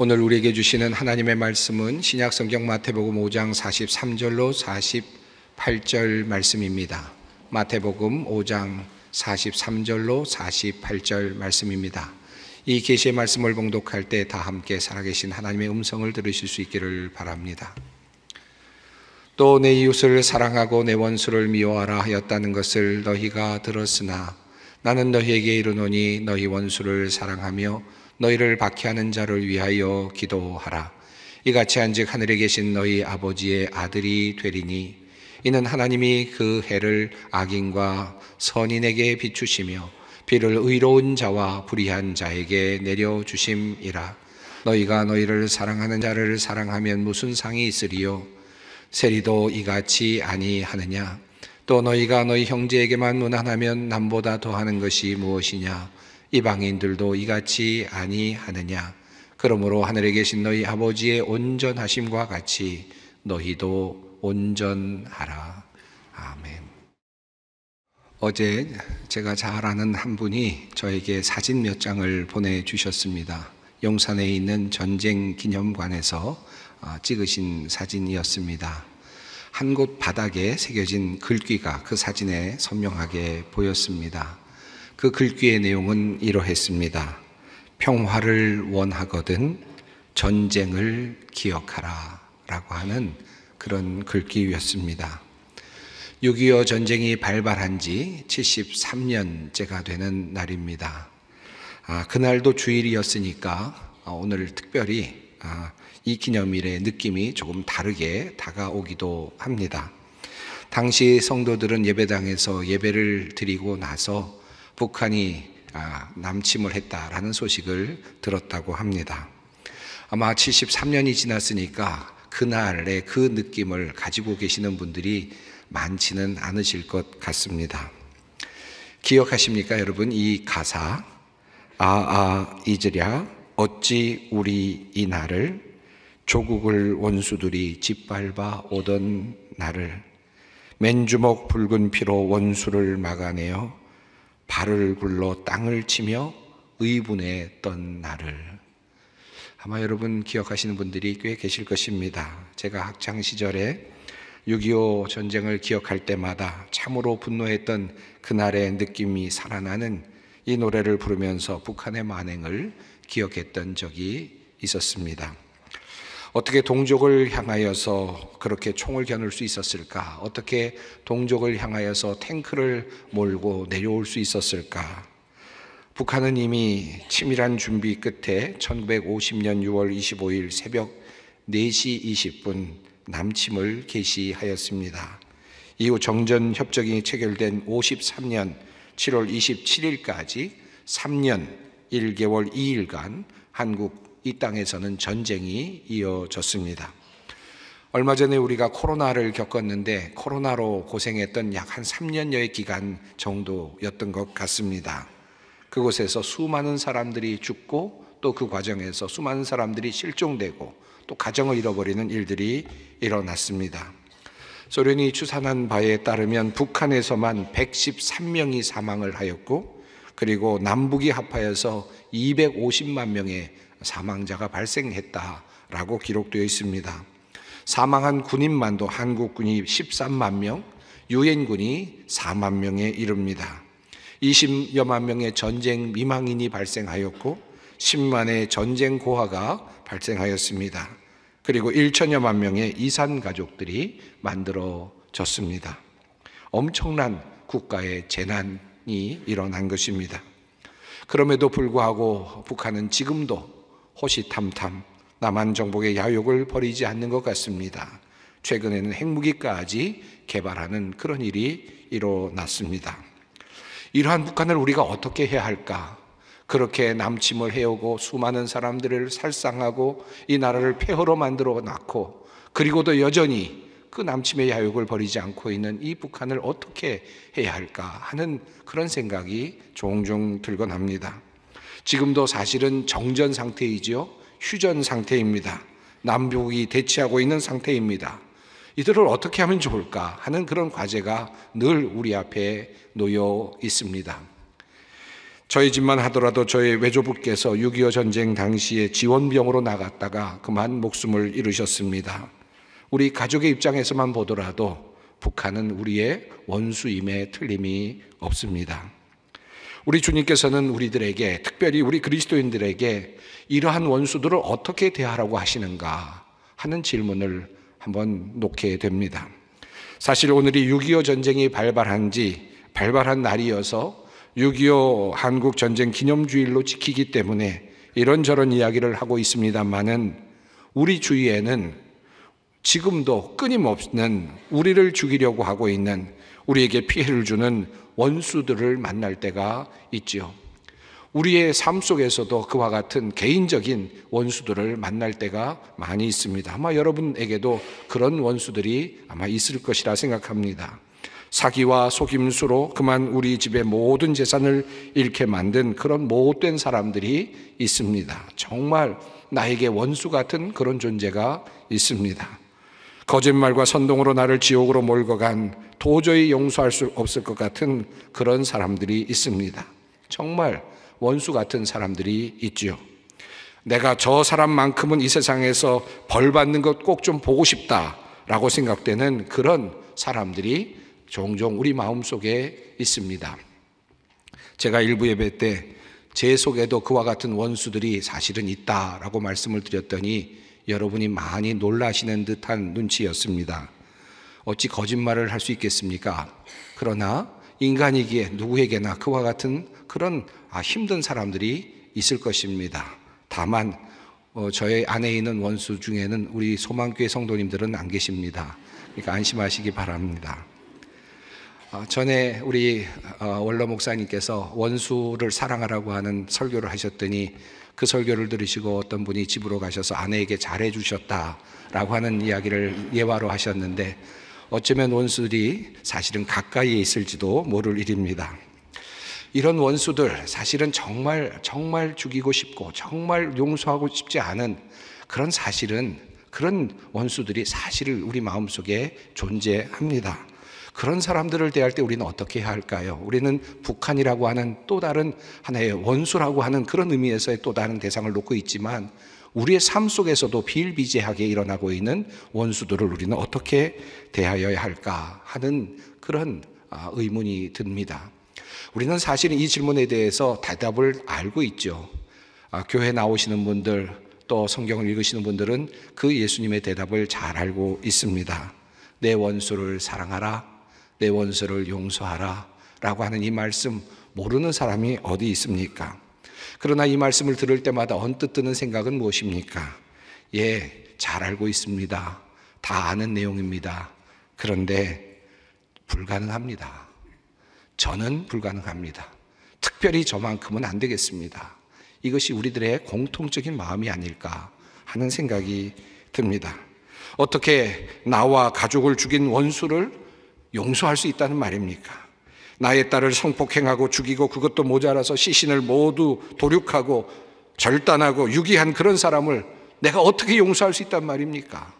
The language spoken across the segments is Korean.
오늘 우리에게 주시는 하나님의 말씀은 신약성경 마태복음 5장 43절로 48절 말씀입니다. 마태복음 5장 43절로 48절 말씀입니다. 이 계시의 말씀을 봉독할 때 다 함께 살아계신 하나님의 음성을 들으실 수 있기를 바랍니다. 또 내 이웃을 사랑하고 내 원수를 미워하라 하였다는 것을 너희가 들었으나 나는 너희에게 이르노니 너희 원수를 사랑하며 너희를 박해하는 자를 위하여 기도하라. 이같이 한즉 하늘에 계신 너희 아버지의 아들이 되리니 이는 하나님이 그 해를 악인과 선인에게 비추시며 비를 의로운 자와 불의한 자에게 내려주심이라. 너희가 너희를 사랑하는 자를 사랑하면 무슨 상이 있으리요? 세리도 이같이 아니하느냐? 또 너희가 너희 형제에게만 무난하면 남보다 더하는 것이 무엇이냐? 이방인들도 이같이 아니하느냐? 그러므로 하늘에 계신 너희 아버지의 온전하심과 같이 너희도 온전하라. 아멘. 어제 제가 잘 아는 한 분이 저에게 사진 몇 장을 보내주셨습니다. 용산에 있는 전쟁 기념관에서 찍으신 사진이었습니다. 한 곳 바닥에 새겨진 글귀가 그 사진에 선명하게 보였습니다. 그 글귀의 내용은 이러했습니다. 평화를 원하거든 전쟁을 기억하라 라고 하는 그런 글귀였습니다. 6.25 전쟁이 발발한 지 73년째가 되는 날입니다. 그날도 주일이었으니까 오늘 특별히 이 기념일의 느낌이 조금 다르게 다가오기도 합니다. 당시 성도들은 예배당에서 예배를 드리고 나서 북한이 남침을 했다라는 소식을 들었다고 합니다. 아마 73년이 지났으니까 그날의 그 느낌을 가지고 계시는 분들이 많지는 않으실 것 같습니다. 기억하십니까, 여러분? 이 가사 이즈랴 어찌 우리 이 날을 조국을 원수들이 짓밟아 오던 날을 맨주먹 붉은 피로 원수를 막아내어 발을 굴러 땅을 치며 의분했던 날을. 아마 여러분 기억하시는 분들이 꽤 계실 것입니다. 제가 학창시절에 6.25 전쟁을 기억할 때마다 참으로 분노했던 그날의 느낌이 살아나는 이 노래를 부르면서 북한의 만행을 기억했던 적이 있었습니다. 어떻게 동족을 향하여서 그렇게 총을 겨눌 수 있었을까? 어떻게 동족을 향하여서 탱크를 몰고 내려올 수 있었을까? 북한은 이미 치밀한 준비 끝에 1950년 6월 25일 새벽 4시 20분 남침을 개시하였습니다. 이후 정전협정이 체결된 53년 7월 27일까지 3년 1개월 2일간 한국 이 땅에서는 전쟁이 이어졌습니다. 얼마 전에 우리가 코로나를 겪었는데 코로나로 고생했던 약 한 3년여의 기간 정도였던 것 같습니다. 그곳에서 수많은 사람들이 죽고 또 그 과정에서 수많은 사람들이 실종되고 또 가정을 잃어버리는 일들이 일어났습니다. 소련이 추산한 바에 따르면 북한에서만 113명이 사망을 하였고 그리고 남북이 합하여서 250만 명의 사망자가 발생했다라고 기록되어 있습니다. 사망한 군인만도 한국군이 13만 명, 유엔군이 4만 명에 이릅니다. 20여만 명의 전쟁 미망인이 발생하였고 10만의 전쟁 고아가 발생하였습니다. 그리고 1천여만 명의 이산 가족들이 만들어졌습니다. 엄청난 국가의 재난이 일어난 것입니다. 그럼에도 불구하고 북한은 지금도 호시탐탐 남한 정복의 야욕을 버리지 않는 것 같습니다. 최근에는 핵무기까지 개발하는 그런 일이 일어났습니다. 이러한 북한을 우리가 어떻게 해야 할까? 그렇게 남침을 해오고 수많은 사람들을 살상하고 이 나라를 폐허로 만들어 놨고 그리고도 여전히 그 남침의 야욕을 버리지 않고 있는 이 북한을 어떻게 해야 할까 하는 그런 생각이 종종 들곤 합니다. 지금도 사실은 정전 상태이죠. 휴전 상태입니다. 남북이 대치하고 있는 상태입니다. 이들을 어떻게 하면 좋을까 하는 그런 과제가 늘 우리 앞에 놓여 있습니다. 저희 집만 하더라도 저희 외조부께서 6.25 전쟁 당시에 지원병으로 나갔다가 그만 목숨을 잃으셨습니다. 우리 가족의 입장에서만 보더라도 북한은 우리의 원수임에 틀림이 없습니다. 우리 주님께서는 우리들에게, 특별히 우리 그리스도인들에게 이러한 원수들을 어떻게 대하라고 하시는가 하는 질문을 한번 놓게 됩니다. 사실 오늘이 6.25 전쟁이 발발한 날이어서 6.25 한국 전쟁 기념주일로 지키기 때문에 이런저런 이야기를 하고 있습니다만은 우리 주위에는 지금도 끊임없는 우리를 죽이려고 하고 있는, 우리에게 피해를 주는 원수들을 만날 때가 있지요. 우리의 삶 속에서도 그와 같은 개인적인 원수들을 만날 때가 많이 있습니다. 아마 여러분에게도 그런 원수들이 아마 있을 것이라 생각합니다. 사기와 속임수로 그만 우리 집의 모든 재산을 잃게 만든 그런 못된 사람들이 있습니다. 정말 나에게 원수 같은 그런 존재가 있습니다. 거짓말과 선동으로 나를 지옥으로 몰고 간, 도저히 용서할 수 없을 것 같은 그런 사람들이 있습니다. 정말 원수 같은 사람들이 있지요. 내가 저 사람만큼은 이 세상에서 벌 받는 것 꼭 좀 보고 싶다라고 생각되는 그런 사람들이 종종 우리 마음속에 있습니다. 제가 일부 예배 때 제 속에도 그와 같은 원수들이 사실은 있다라고 말씀을 드렸더니 여러분이 많이 놀라시는 듯한 눈치였습니다. 어찌 거짓말을 할 수 있겠습니까? 그러나 인간이기에 누구에게나 그와 같은 그런 힘든 사람들이 있을 것입니다. 다만 저의 안에 있는 원수 중에는 우리 소망교회 성도님들은 안 계십니다. 그러니까 안심하시기 바랍니다. 전에 우리 원로 목사님께서 원수를 사랑하라고 하는 설교를 하셨더니 그 설교를 들으시고 어떤 분이 집으로 가셔서 아내에게 잘해 주셨다라고 하는 이야기를 예화로 하셨는데, 어쩌면 원수들이 사실은 가까이에 있을지도 모를 일입니다. 이런 원수들, 사실은 정말 죽이고 싶고 정말 용서하고 싶지 않은 그런 원수들이 사실 우리 마음속에 존재합니다. 그런 사람들을 대할 때 우리는 어떻게 해야 할까요? 우리는 북한이라고 하는 또 다른 하나의 원수라고 하는 그런 의미에서의 또 다른 대상을 놓고 있지만, 우리의 삶 속에서도 비일비재하게 일어나고 있는 원수들을 우리는 어떻게 대하여야 할까 하는 그런 의문이 듭니다. 우리는 사실은 이 질문에 대해서 대답을 알고 있죠. 교회 나오시는 분들, 또 성경을 읽으시는 분들은 그 예수님의 대답을 잘 알고 있습니다. 내 원수를 사랑하라, 내 원수를 용서하라 라고 하는 이 말씀 모르는 사람이 어디 있습니까? 그러나 이 말씀을 들을 때마다 언뜻 드는 생각은 무엇입니까? 예, 잘 알고 있습니다. 다 아는 내용입니다. 그런데 불가능합니다. 저는 불가능합니다. 특별히 저만큼은 안 되겠습니다. 이것이 우리들의 공통적인 마음이 아닐까 하는 생각이 듭니다. 어떻게 나와 가족을 죽인 원수를 용서할 수 있다는 말입니까? 나의 딸을 성폭행하고 죽이고 그것도 모자라서 시신을 모두 도륙하고 절단하고 유기한 그런 사람을 내가 어떻게 용서할 수 있단 말입니까?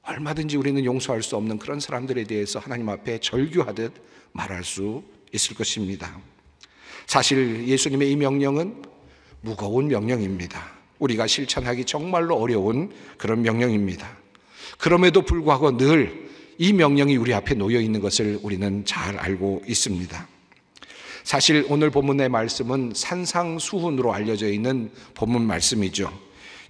얼마든지 우리는 용서할 수 없는 그런 사람들에 대해서 하나님 앞에 절규하듯 말할 수 있을 것입니다. 사실 예수님의 이 명령은 무거운 명령입니다. 우리가 실천하기 정말로 어려운 그런 명령입니다. 그럼에도 불구하고 늘 이 명령이 우리 앞에 놓여 있는 것을 우리는 잘 알고 있습니다. 사실 오늘 본문의 말씀은 산상수훈으로 알려져 있는 본문 말씀이죠.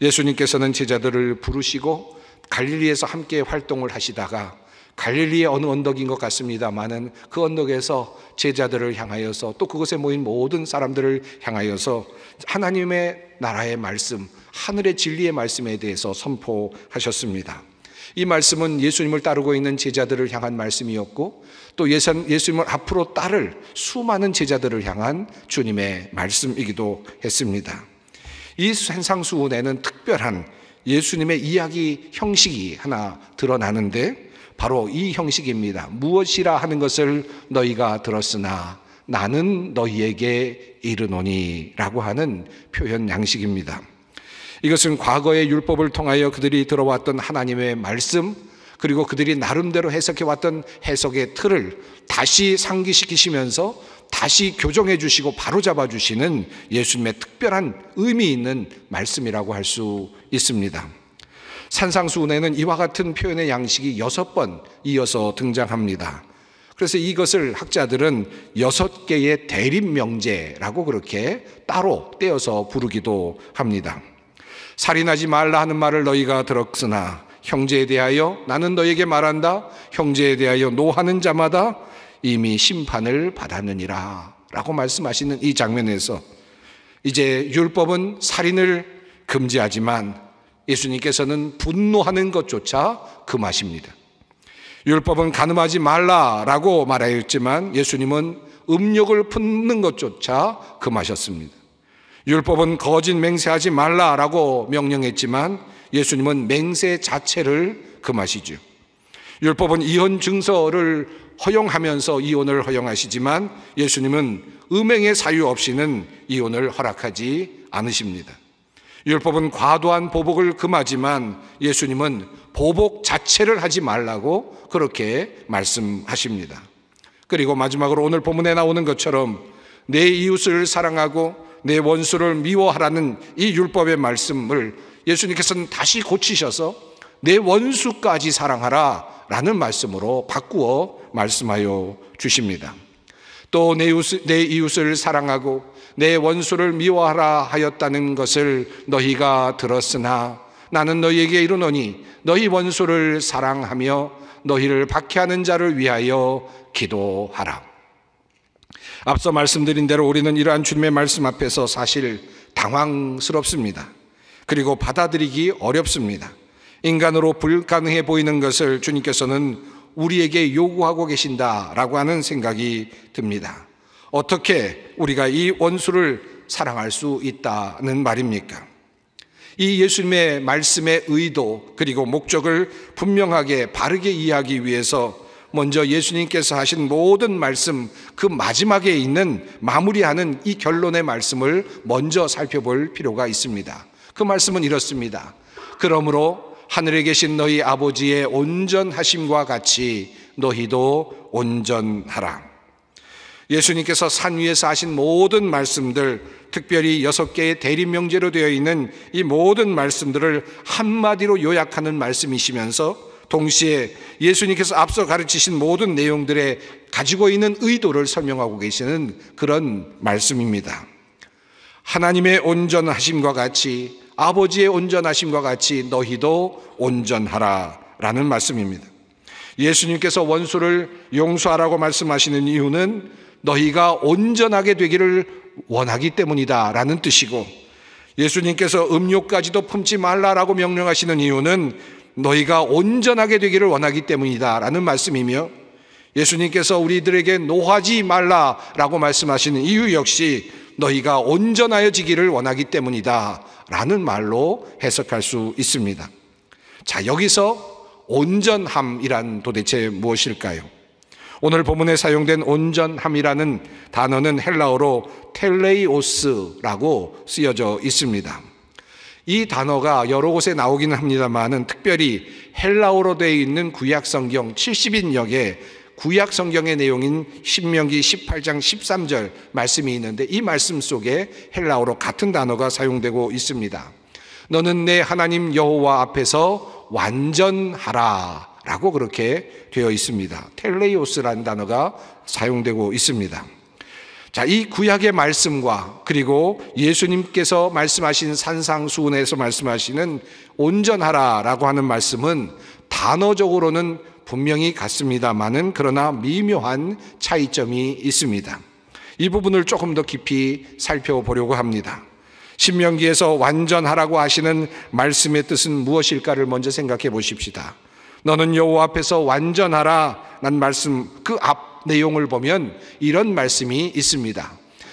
예수님께서는 제자들을 부르시고 갈릴리에서 함께 활동을 하시다가 갈릴리의 어느 언덕인 것 같습니다마는 그 언덕에서 제자들을 향하여서 또 그곳에 모인 모든 사람들을 향하여서 하나님의 나라의 말씀, 하늘의 진리의 말씀에 대해서 선포하셨습니다. 이 말씀은 예수님을 따르고 있는 제자들을 향한 말씀이었고 또 예수님을 앞으로 따를 수많은 제자들을 향한 주님의 말씀이기도 했습니다. 이 산상수훈에는 특별한 예수님의 이야기 형식이 하나 드러나는데 바로 이 형식입니다. 무엇이라 하는 것을 너희가 들었으나 나는 너희에게 이르노니 라고 하는 표현 양식입니다. 이것은 과거의 율법을 통하여 그들이 들어왔던 하나님의 말씀, 그리고 그들이 나름대로 해석해왔던 해석의 틀을 다시 상기시키시면서 다시 교정해 주시고 바로잡아 주시는 예수님의 특별한 의미 있는 말씀이라고 할 수 있습니다. 산상수훈에는 이와 같은 표현의 양식이 6번 이어서 등장합니다. 그래서 이것을 학자들은 6개의 대립명제라고 그렇게 따로 떼어서 부르기도 합니다. 살인하지 말라 하는 말을 너희가 들었으나 형제에 대하여 나는 너희에게 말한다. 형제에 대하여 노하는 자마다 이미 심판을 받았느니라 라고 말씀하시는 이 장면에서 이제 율법은 살인을 금지하지만 예수님께서는 분노하는 것조차 금하십니다. 율법은 간음하지 말라라고 말하였지만 예수님은 음욕을 품는 것조차 금하셨습니다. 율법은 거짓 맹세하지 말라라고 명령했지만 예수님은 맹세 자체를 금하시죠. 율법은 이혼 증서를 허용하면서 이혼을 허용하시지만 예수님은 음행의 사유 없이는 이혼을 허락하지 않으십니다. 율법은 과도한 보복을 금하지만 예수님은 보복 자체를 하지 말라고 그렇게 말씀하십니다. 그리고 마지막으로 오늘 본문에 나오는 것처럼 내 이웃을 사랑하고 내 원수를 미워하라는 이 율법의 말씀을 예수님께서는 다시 고치셔서 내 원수까지 사랑하라 라는 말씀으로 바꾸어 말씀하여 주십니다. 또 내 이웃을 사랑하고 내 원수를 미워하라 하였다는 것을 너희가 들었으나 나는 너희에게 이르노니 너희 원수를 사랑하며 너희를 박해하는 자를 위하여 기도하라. 앞서 말씀드린 대로 우리는 이러한 주님의 말씀 앞에서 사실 당황스럽습니다. 그리고 받아들이기 어렵습니다. 인간으로 불가능해 보이는 것을 주님께서는 우리에게 요구하고 계신다라고 하는 생각이 듭니다. 어떻게 우리가 이 원수를 사랑할 수 있다는 말입니까? 이 예수님의 말씀의 의도 그리고 목적을 분명하게 바르게 이해하기 위해서 먼저 예수님께서 하신 모든 말씀 그 마지막에 있는 마무리하는 이 결론의 말씀을 먼저 살펴볼 필요가 있습니다. 그 말씀은 이렇습니다. 그러므로 하늘에 계신 너희 아버지의 온전하심과 같이 너희도 온전하라. 예수님께서 산 위에서 하신 모든 말씀들, 특별히 6개의 대립명제로 되어 있는 이 모든 말씀들을 한마디로 요약하는 말씀이시면서 동시에 예수님께서 앞서 가르치신 모든 내용들에 가지고 있는 의도를 설명하고 계시는 그런 말씀입니다. 하나님의 온전하심과 같이 아버지의 온전하심과 같이 너희도 온전하라 라는 말씀입니다. 예수님께서 원수를 용서하라고 말씀하시는 이유는 너희가 온전하게 되기를 원하기 때문이다 라는 뜻이고, 예수님께서 음욕까지도 품지 말라라고 명령하시는 이유는 너희가 온전하게 되기를 원하기 때문이다 라는 말씀이며, 예수님께서 우리들에게 노하지 말라라고 말씀하시는 이유 역시 너희가 온전하여지기를 원하기 때문이다 라는 말로 해석할 수 있습니다. 자, 여기서 온전함이란 도대체 무엇일까요? 오늘 본문에 사용된 온전함이라는 단어는 헬라어로 텔레이오스라고 쓰여져 있습니다. 이 단어가 여러 곳에 나오기는 합니다만 특별히 헬라어로 되어 있는 구약성경 70인역에 구약성경의 내용인 신명기 18장 13절 말씀이 있는데 이 말씀 속에 헬라어로 같은 단어가 사용되고 있습니다. 너는 내 하나님 여호와 앞에서 완전하라 라고 그렇게 되어 있습니다. 텔레이오스라는 단어가 사용되고 있습니다. 자, 이 구약의 말씀과 그리고 예수님께서 말씀하신 산상수훈에서 말씀하시는 온전하라라고 하는 말씀은 단어적으로는 분명히 같습니다만은 그러나 미묘한 차이점이 있습니다. 이 부분을 조금 더 깊이 살펴보려고 합니다. 신명기에서 완전하라고 하시는 말씀의 뜻은 무엇일까를 먼저 생각해 보십시다. 너는 여호와 앞에서 완전하라 라는 말씀 그 앞 내용을 보면 이런 말씀이 있습니다.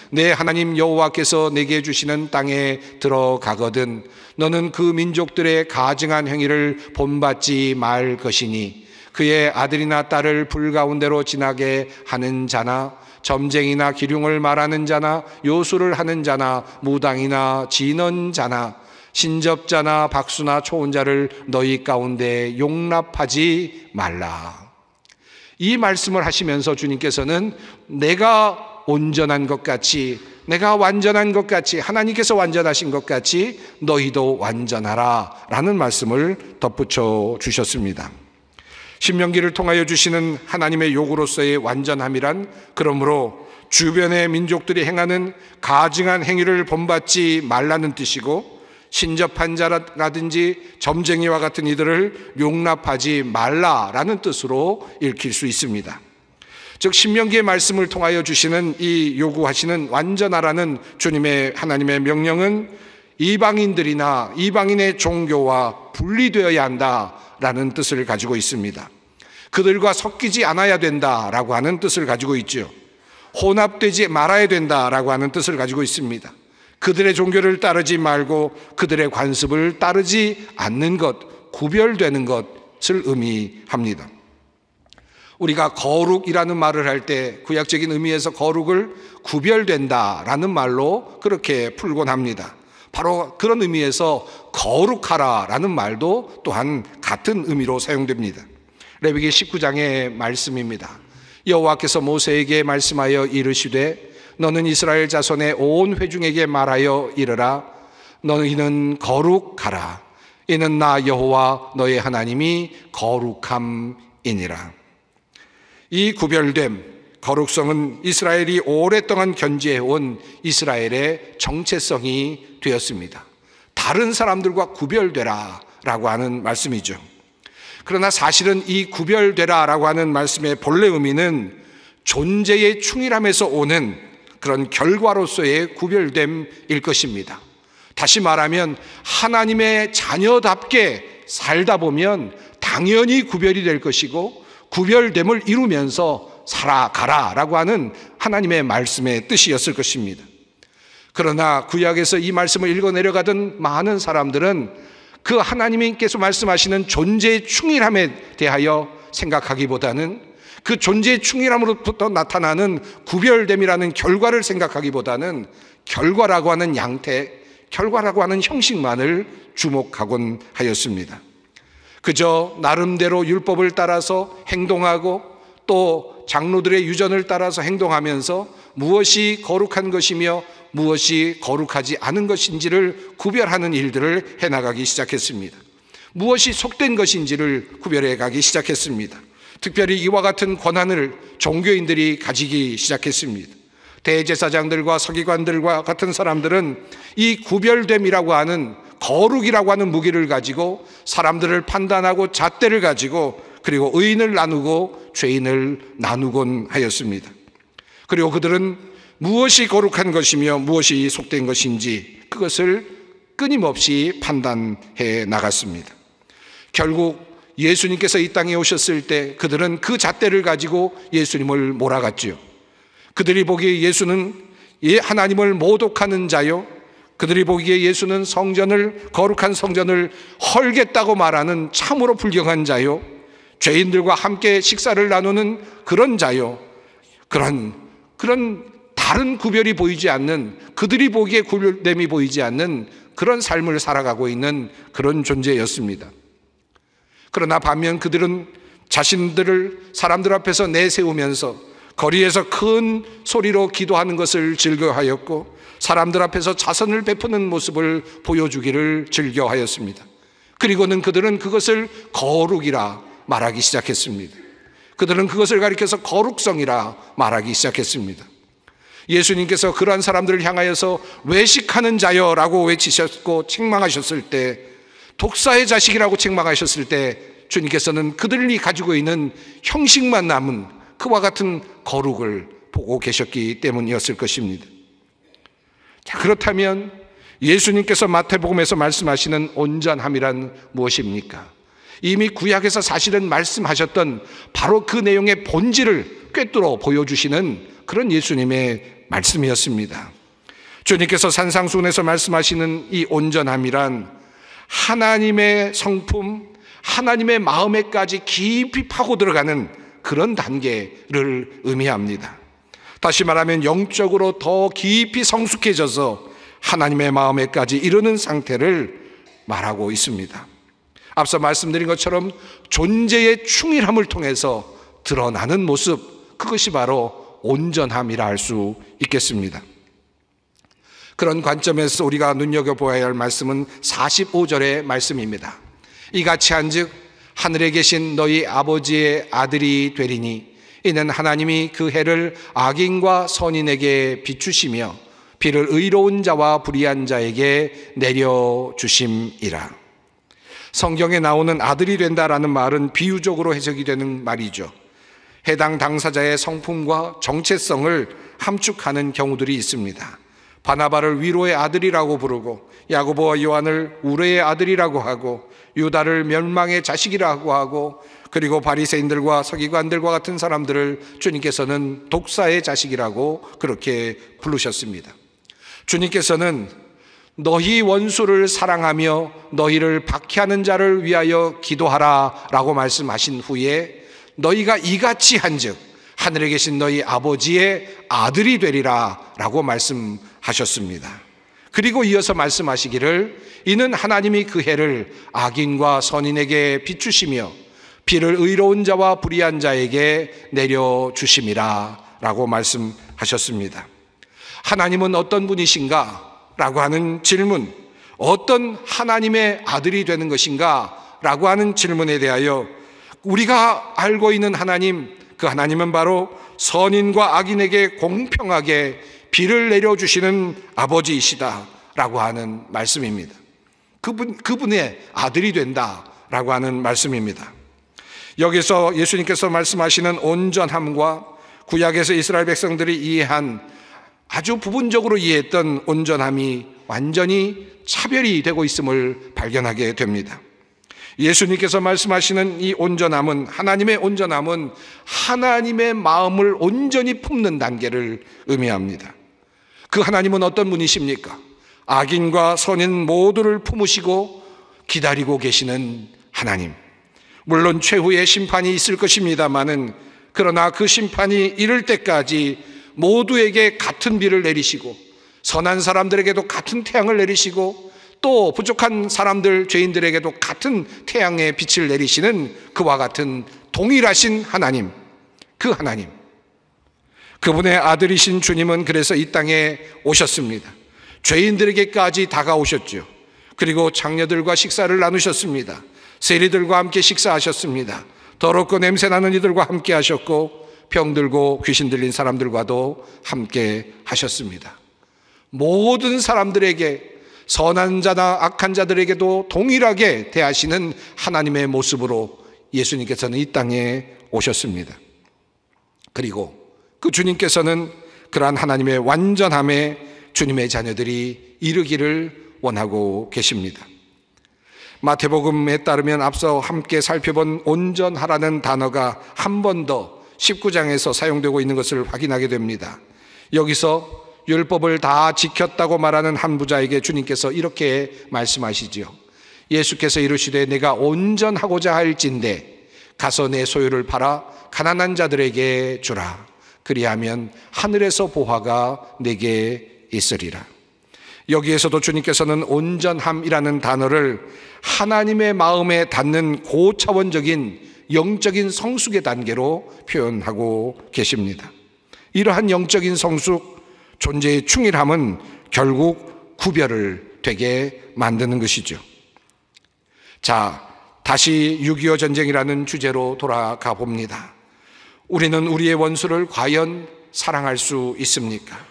내 하나님 여호와께서 내게 주시는 땅에 들어가거든 너는 그 민족들의 가증한 행위를 본받지 말 것이니 그의 아들이나 딸을 불 가운데로 지나게 하는 자나 점쟁이나 기륭을 말하는 자나 요술을 하는 자나 무당이나 진언 자나 신접자나 박수나 초혼자를 너희 가운데 용납하지 말라. 이 말씀을 하시면서 주님께서는 내가 온전한 것 같이, 내가 완전한 것 같이, 하나님께서 완전하신 것 같이 너희도 완전하라 라는 말씀을 덧붙여 주셨습니다. 신명기를 통하여 주시는 하나님의 요구로서의 완전함이란, 그러므로 주변의 민족들이 행하는 가증한 행위를 본받지 말라는 뜻이고, 신접한 자라든지 점쟁이와 같은 이들을 용납하지 말라라는 뜻으로 읽힐 수 있습니다. 즉 신명기의 말씀을 통하여 주시는 이 요구하시는 완전하라는 주님의 하나님의 명령은 이방인들이나 이방인의 종교와 분리되어야 한다라는 뜻을 가지고 있습니다. 그들과 섞이지 않아야 된다라고 하는 뜻을 가지고 있죠. 혼합되지 말아야 된다라고 하는 뜻을 가지고 있습니다. 그들의 종교를 따르지 말고 그들의 관습을 따르지 않는 것, 구별되는 것을 의미합니다. 우리가 거룩이라는 말을 할 때 구약적인 의미에서 거룩을 구별된다라는 말로 그렇게 풀곤 합니다. 바로 그런 의미에서 거룩하라라는 말도 또한 같은 의미로 사용됩니다. 레위기 19장의 말씀입니다. 여호와께서 모세에게 말씀하여 이르시되 너는 이스라엘 자손의 온 회중에게 말하여 이르라. 너희는 거룩하라. 이는 나 여호와 너의 하나님이 거룩함이니라. 이 구별됨, 거룩성은 이스라엘이 오랫동안 견지해온 이스라엘의 정체성이 되었습니다. 다른 사람들과 구별되라 라고 하는 말씀이죠. 그러나 사실은 이 구별되라 라고 하는 말씀의 본래 의미는 존재의 충실함에서 오는 그런 결과로서의 구별됨일 것입니다. 다시 말하면 하나님의 자녀답게 살다 보면 당연히 구별이 될 것이고, 구별됨을 이루면서 살아가라 라고 하는 하나님의 말씀의 뜻이었을 것입니다. 그러나 구약에서 이 말씀을 읽어 내려가던 많은 사람들은 그 하나님께서 말씀하시는 존재의 충실함에 대하여 생각하기보다는, 그 존재의 충실함으로부터 나타나는 구별됨이라는 결과를 생각하기보다는 결과라고 하는 양태, 결과라고 하는 형식만을 주목하곤 하였습니다. 그저 나름대로 율법을 따라서 행동하고 또 장로들의 유전을 따라서 행동하면서 무엇이 거룩한 것이며 무엇이 거룩하지 않은 것인지를 구별하는 일들을 해나가기 시작했습니다. 무엇이 속된 것인지를 구별해 가기 시작했습니다. 특별히 이와 같은 권한을 종교인들이 가지기 시작했습니다. 대제사장들과 서기관들과 같은 사람들은 이 구별됨이라고 하는, 거룩이라고 하는 무기를 가지고 사람들을 판단하고 잣대를 가지고, 그리고 의인을 나누고 죄인을 나누곤 하였습니다. 그리고 그들은 무엇이 거룩한 것이며 무엇이 속된 것인지 그것을 끊임없이 판단해 나갔습니다. 결국 예수님께서 이 땅에 오셨을 때 그들은 그 잣대를 가지고 예수님을 몰아갔지요. 그들이 보기에 예수는 하나님을 모독하는 자요, 그들이 보기에 예수는 성전을, 거룩한 성전을 헐겠다고 말하는 참으로 불경한 자요, 죄인들과 함께 식사를 나누는 그런 자요, 그런 다른 구별이 보이지 않는, 그들이 보기에 구별됨이 보이지 않는 그런 삶을 살아가고 있는 그런 존재였습니다. 그러나 반면 그들은 자신들을 사람들 앞에서 내세우면서 거리에서 큰 소리로 기도하는 것을 즐겨하였고, 사람들 앞에서 자선을 베푸는 모습을 보여주기를 즐겨하였습니다. 그리고는 그들은 그것을 거룩이라 말하기 시작했습니다. 그들은 그것을 가리켜서 거룩성이라 말하기 시작했습니다. 예수님께서 그러한 사람들을 향하여서 외식하는 자여라고 외치셨고 책망하셨을 때, 독사의 자식이라고 책망하셨을 때 주님께서는 그들이 가지고 있는 형식만 남은 그와 같은 거룩을 보고 계셨기 때문이었을 것입니다. 자, 그렇다면 예수님께서 마태복음에서 말씀하시는 온전함이란 무엇입니까? 이미 구약에서 사실은 말씀하셨던 바로 그 내용의 본질을 꿰뚫어 보여주시는 그런 예수님의 말씀이었습니다. 주님께서 산상수훈에서 말씀하시는 이 온전함이란 하나님의 성품, 하나님의 마음에까지 깊이 파고 들어가는 그런 단계를 의미합니다. 다시 말하면 영적으로 더 깊이 성숙해져서 하나님의 마음에까지 이르는 상태를 말하고 있습니다. 앞서 말씀드린 것처럼 존재의 충실함을 통해서 드러나는 모습, 그것이 바로 온전함이라 할 수 있겠습니다. 그런 관점에서 우리가 눈여겨보아야 할 말씀은 45절의 말씀입니다. 이같이 한즉 하늘에 계신 너희 아버지의 아들이 되리니 이는 하나님이 그 해를 악인과 선인에게 비추시며 비를 의로운 자와 불의한 자에게 내려주심이라. 성경에 나오는 아들이 된다라는 말은 비유적으로 해석이 되는 말이죠. 해당 당사자의 성품과 정체성을 함축하는 경우들이 있습니다. 바나바를 위로의 아들이라고 부르고 야고보와 요한을 우레의 아들이라고 하고 유다를 멸망의 자식이라고 하고 그리고 바리새인들과 서기관들과 같은 사람들을 주님께서는 독사의 자식이라고 그렇게 부르셨습니다. 주님께서는 너희 원수를 사랑하며 너희를 박해하는 자를 위하여 기도하라 라고 말씀하신 후에 너희가 이같이 한즉 하늘에 계신 너희 아버지의 아들이 되리라 라고 말씀하셨습니다. 그리고 이어서 말씀하시기를 이는 하나님이 그 해를 악인과 선인에게 비추시며 비를 의로운 자와 불의한 자에게 내려주심이라 라고 말씀하셨습니다. 하나님은 어떤 분이신가? 라고 하는 질문, 어떤 하나님의 아들이 되는 것인가? 라고 하는 질문에 대하여 우리가 알고 있는 하나님, 그 하나님은 바로 선인과 악인에게 공평하게 비를 내려주시는 아버지이시다 라고 하는 말씀입니다. 그분의 아들이 된다라고 하는 말씀입니다. 여기서 예수님께서 말씀하시는 온전함과 구약에서 이스라엘 백성들이 이해한 아주 부분적으로 이해했던 온전함이 완전히 차별이 되고 있음을 발견하게 됩니다. 예수님께서 말씀하시는 이 온전함은, 하나님의 온전함은 하나님의 마음을 온전히 품는 단계를 의미합니다. 그 하나님은 어떤 분이십니까? 악인과 선인 모두를 품으시고 기다리고 계시는 하나님. 물론 최후의 심판이 있을 것입니다마는 그러나 그 심판이 이를 때까지 모두에게 같은 비를 내리시고 선한 사람들에게도 같은 태양을 내리시고 또 부족한 사람들, 죄인들에게도 같은 태양의 빛을 내리시는 그와 같은 동일하신 하나님, 그 하나님, 그분의 아들이신 주님은 그래서 이 땅에 오셨습니다. 죄인들에게까지 다가오셨죠. 그리고 장녀들과 식사를 나누셨습니다. 세리들과 함께 식사하셨습니다. 더럽고 냄새나는 이들과 함께 하셨고 병들고 귀신 들린 사람들과도 함께 하셨습니다. 모든 사람들에게, 선한 자나 악한 자들에게도 동일하게 대하시는 하나님의 모습으로 예수님께서는 이 땅에 오셨습니다. 그리고 그 주님께서는 그러한 하나님의 완전함에 주님의 자녀들이 이르기를 원하고 계십니다. 마태복음에 따르면 앞서 함께 살펴본 온전하라는 단어가 한 번 더 19장에서 사용되고 있는 것을 확인하게 됩니다. 여기서 율법을 다 지켰다고 말하는 한 부자에게 주님께서 이렇게 말씀하시지요. 예수께서 이르시되 내가 온전하고자 할진대 가서 내 소유를 팔아 가난한 자들에게 주라. 그리하면 하늘에서 보화가 내게 있으리라. 여기에서도 주님께서는 온전함이라는 단어를 하나님의 마음에 닿는 고차원적인 영적인 성숙의 단계로 표현하고 계십니다. 이러한 영적인 성숙, 존재의 충실함은 결국 구별을 되게 만드는 것이죠. 자, 다시 6.25 전쟁이라는 주제로 돌아가 봅니다. 우리는 우리의 원수를 과연 사랑할 수 있습니까?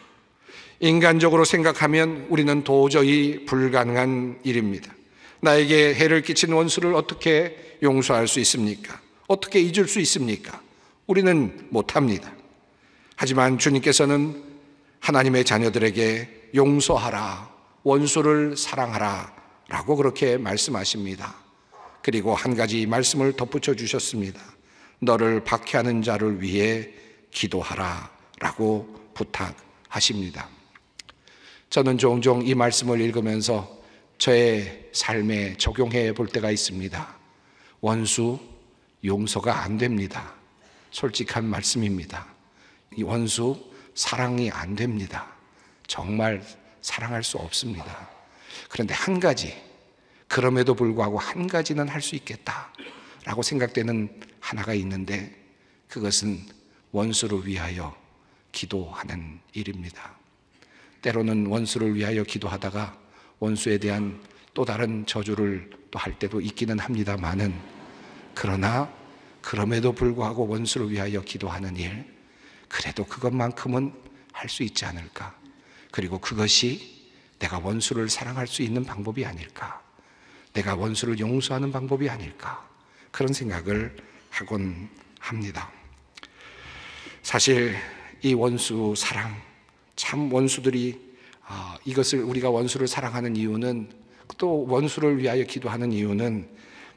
인간적으로 생각하면 우리는 도저히 불가능한 일입니다. 나에게 해를 끼친 원수를 어떻게 용서할 수 있습니까? 어떻게 잊을 수 있습니까? 우리는 못합니다. 하지만 주님께서는 하나님의 자녀들에게 용서하라, 원수를 사랑하라 라고 그렇게 말씀하십니다. 그리고 한 가지 말씀을 덧붙여 주셨습니다. 너를 박해하는 자를 위해 기도하라 라고 부탁하십니다. 저는 종종 이 말씀을 읽으면서 저의 삶에 적용해 볼 때가 있습니다. 원수 용서가 안 됩니다. 솔직한 말씀입니다. 이 원수 사랑이 안 됩니다. 정말 사랑할 수 없습니다. 그런데 한 가지, 그럼에도 불구하고 한 가지는 할 수 있겠다라고 생각되는 하나가 있는데 그것은 원수를 위하여 기도하는 일입니다. 때로는 원수를 위하여 기도하다가 원수에 대한 또 다른 저주를 또 할 때도 있기는 합니다만은, 그러나 그럼에도 불구하고 원수를 위하여 기도하는 일, 그래도 그것만큼은 할 수 있지 않을까. 그리고 그것이 내가 원수를 사랑할 수 있는 방법이 아닐까, 내가 원수를 용서하는 방법이 아닐까, 그런 생각을 하곤 합니다. 사실 이 원수 사랑, 참 원수들이 이것을, 우리가 원수를 사랑하는 이유는, 또 원수를 위하여 기도하는 이유는,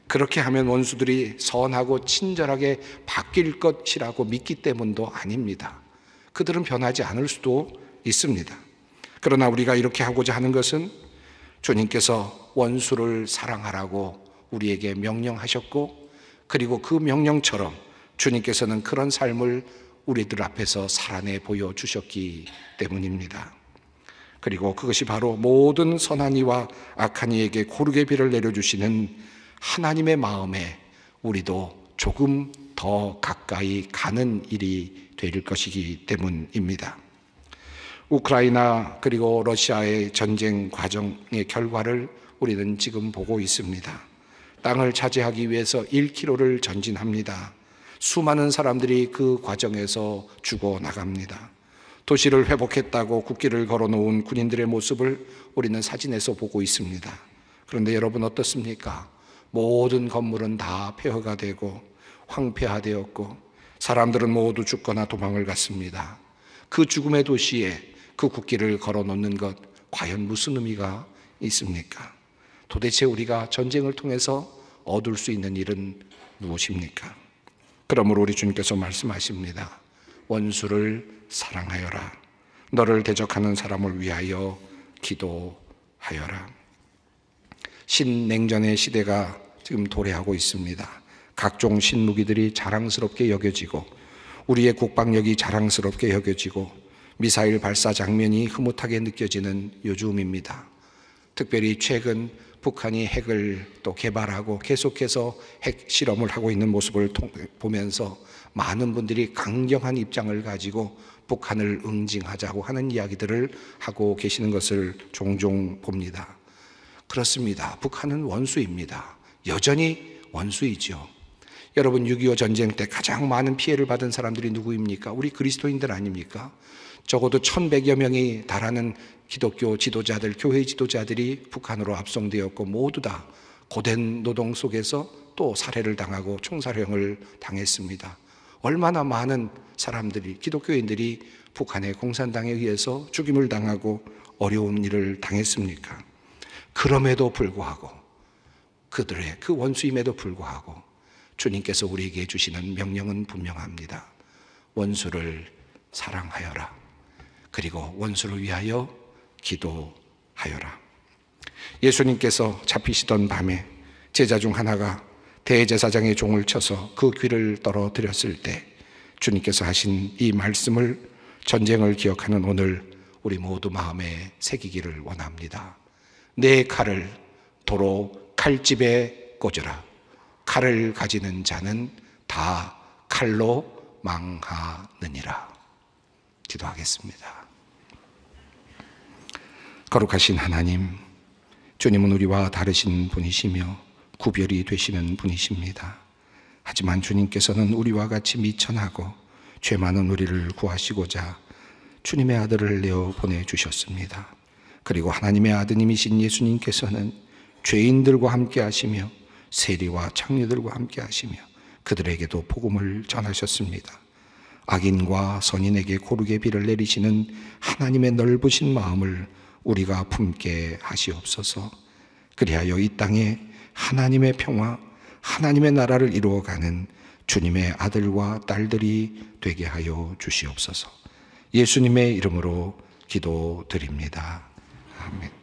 그렇게 하면 원수들이 선하고 친절하게 바뀔 것이라고 믿기 때문도 아닙니다. 그들은 변하지 않을 수도 있습니다. 그러나 우리가 이렇게 하고자 하는 것은 주님께서 원수를 사랑하라고 우리에게 명령하셨고, 그리고 그 명령처럼 주님께서는 그런 삶을 우리들 앞에서 살아내 보여주셨기 때문입니다. 그리고 그것이 바로 모든 선한 이와 악한 이에게 고르게 비를 내려주시는 하나님의 마음에 우리도 조금 더 가까이 가는 일이 될 것이기 때문입니다. 우크라이나 그리고 러시아의 전쟁 과정의 결과를 우리는 지금 보고 있습니다. 땅을 차지하기 위해서 1km를 전진합니다. 수많은 사람들이 그 과정에서 죽어나갑니다. 도시를 회복했다고 국기를 걸어놓은 군인들의 모습을 우리는 사진에서 보고 있습니다. 그런데 여러분 어떻습니까? 모든 건물은 다 폐허가 되고 황폐화되었고 사람들은 모두 죽거나 도망을 갔습니다. 그 죽음의 도시에 그 국기를 걸어놓는 것, 과연 무슨 의미가 있습니까? 도대체 우리가 전쟁을 통해서 얻을 수 있는 일은 무엇입니까? 그러므로 우리 주님께서 말씀하십니다. 원수를 사랑하여라. 너를 대적하는 사람을 위하여 기도하여라. 신냉전의 시대가 지금 도래하고 있습니다. 각종 신무기들이 자랑스럽게 여겨지고 우리의 국방력이 자랑스럽게 여겨지고 미사일 발사 장면이 흐뭇하게 느껴지는 요즘입니다. 특별히 최근 북한이 핵을 또 개발하고 계속해서 핵 실험을 하고 있는 모습을 보면서 많은 분들이 강경한 입장을 가지고 북한을 응징하자고 하는 이야기들을 하고 계시는 것을 종종 봅니다. 그렇습니다. 북한은 원수입니다. 여전히 원수이죠. 여러분 6.25 전쟁 때 가장 많은 피해를 받은 사람들이 누구입니까? 우리 그리스도인들 아닙니까? 적어도 1,100여 명이 달하는 기독교 지도자들, 교회 지도자들이 북한으로 압송되었고 모두 다 고된 노동 속에서 또 살해를 당하고 총살형을 당했습니다. 얼마나 많은 사람들이, 기독교인들이 북한의 공산당에 의해서 죽임을 당하고 어려운 일을 당했습니까? 그럼에도 불구하고, 그들의 그 원수임에도 불구하고 주님께서 우리에게 주시는 명령은 분명합니다. 원수를 사랑하여라. 그리고 원수를 위하여 기도하여라. 예수님께서 잡히시던 밤에 제자 중 하나가 대제사장의 종을 쳐서 그 귀를 떨어뜨렸을 때 주님께서 하신 이 말씀을 전쟁을 기억하는 오늘 우리 모두 마음에 새기기를 원합니다. 내 칼을 도로 칼집에 꽂으라. 칼을 가지는 자는 다 칼로 망하느니라. 기도하겠습니다. 거룩하신 하나님, 주님은 우리와 다르신 분이시며 구별이 되시는 분이십니다. 하지만 주님께서는 우리와 같이 미천하고 죄 많은 우리를 구하시고자 주님의 아들을 내어 보내주셨습니다. 그리고 하나님의 아드님이신 예수님께서는 죄인들과 함께 하시며 세리와 창녀들과 함께 하시며 그들에게도 복음을 전하셨습니다. 악인과 선인에게 고르게 비를 내리시는 하나님의 넓으신 마음을 우리가 품게 하시옵소서. 그리하여 이 땅에 하나님의 평화, 하나님의 나라를 이루어가는 주님의 아들과 딸들이 되게 하여 주시옵소서. 예수님의 이름으로 기도드립니다. 아멘.